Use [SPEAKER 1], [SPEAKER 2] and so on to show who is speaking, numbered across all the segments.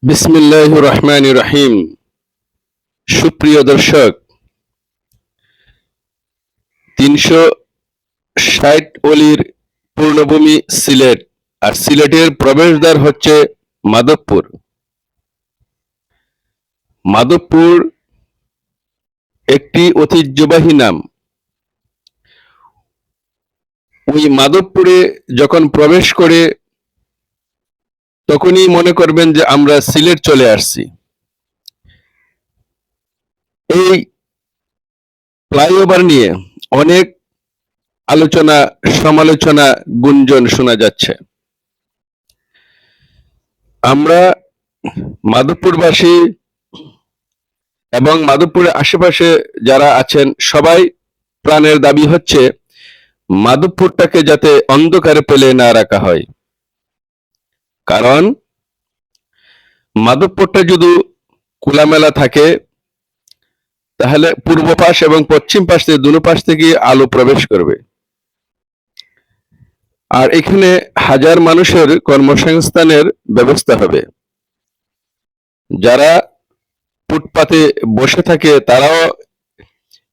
[SPEAKER 1] বিসমিল্লাহির রহমানির রহিম। সুপ্রিয় দর্শক, ৩৬০ অলির পূর্ণভূমি সিলেট, আর সিলেটের প্রবেশদ্বার হচ্ছে মাধবপুর। মাধবপুর একটি ঐতিহ্যবাহী নাম। ওই মাধবপুরে যখন প্রবেশ করে তখনই মনে করবেন যে আমরা সিলেট চলে আসছি। এই ফ্লাইওভার নিয়ে অনেক আলোচনা, সমালোচনা, গুঞ্জন শোনা যাচ্ছে। আমরা মাধবপুরবাসী এবং মাধবপুরের আশেপাশে যারা আছেন সবাই প্রাণের দাবি হচ্ছে মাধবপুরটাকে যাতে অন্ধকারে ফেলে না রাখা হয়। কারণ মাধবপুরটা যদি খোলামেলা থাকে তাহলে পূর্ব পাশ এবং পশ্চিম পাশ থেকে দুনো পাশ থেকে আলো প্রবেশ করবে, আর এখানে হাজার মানুষের কর্মসংস্থানের ব্যবস্থা হবে। যারা ফুটপাতে বসে থাকে তারাও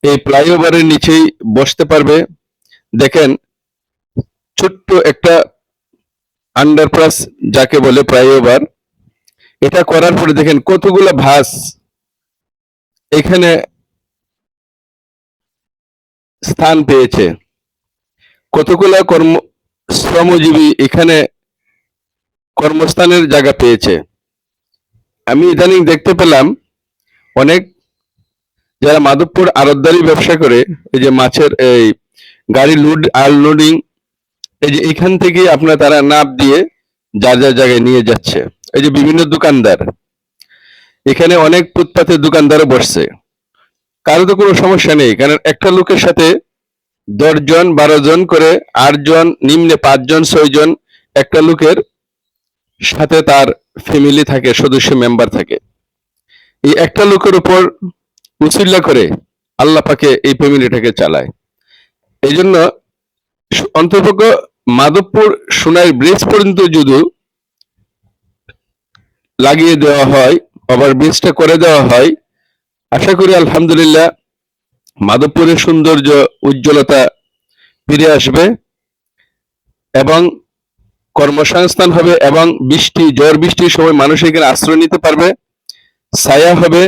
[SPEAKER 1] এই ফ্লাইওভারের নিচেই বসতে পারবে। দেখেন, ছোট্ট একটা আন্ডারপাস যাকে বলে ফ্লাইওভার, এটা করার পরে দেখেন কতগুলো বাস এখানে স্থান পেয়েছে, কতগুলো শ্রমজীবী এখানে কর্মস্থানের জায়গা পেয়েছে। আমি ইদানিং দেখতে পেলাম অনেক যারা মাধবপুর আড়তদারি ব্যবসা করে, এই যে মাছের এই গাড়ি লোড আনলোডিং, এই যে এখান থেকে আপনার তারা নাপ দিয়ে যার যার জায়গায় নিয়ে যাচ্ছে। এই যে বিভিন্ন দোকানদার, এখানে অনেক ফুটপাতের দোকানদারও বসছে, কারো তো কোনো সমস্যা নেই, কারণ একটা লোকের সাথে 10 জন 12 জন করে 8 জন নিম্নে 5 জন 6 জন একটা লোকের সাথে তার ফ্যামিলি থাকে, সদস্য মেম্বার থাকে। এই একটা লোকের উপর উসিল্লা করে আল্লাহ পাকে এই ফ্যামিলিটাকে চালায়। এই জন্য অন্তর্পক্ষ মাধবপুর সোনাই ব্রিজ পর্যন্ত যদি লাগিয়ে দেওয়া হয়, ওভার ব্রিজটা করে দেওয়া হয়, আশা করি আলহামদুলিল্লাহ মাধবপুরের সৌন্দর্য উজ্জ্বলতা ফিরে আসবে এবং কর্মসংস্থান হবে, এবং ঝড় বৃষ্টির সময় মানুষ এখানে আশ্রয় নিতে পারবে, ছায়া হবে,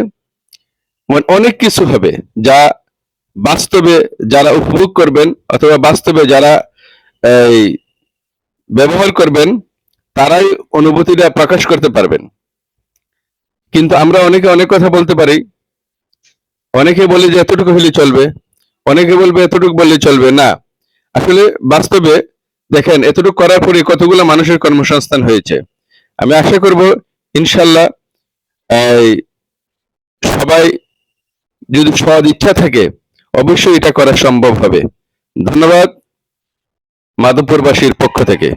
[SPEAKER 1] অনেক কিছু হবে যা বাস্তবে যারা উপভোগ করবেন অথবা বাস্তবে যারা এই ব্যবহার করবেন তারাই অনুভূতিটা প্রকাশ করতে পারবেন। কিন্তু আমরা অনেকে অনেক কথা বলতে পারি, অনেকে বলে যে এতটুকু হলে চলবে, অনেকে বলবে এতটুকু বললে চলবে না। আসলে বাস্তবে দেখেন এতটুকু করার পরে কতগুলো মানুষের কর্মসংস্থান হয়েছে। আমি আশা করব ইনশাল্লাহ সবাই যদি সৎ ইচ্ছা থাকে অবশ্যই এটা করা সম্ভব হবে। ধন্যবাদ মাধবপুরবাসীর পক্ষ থেকে।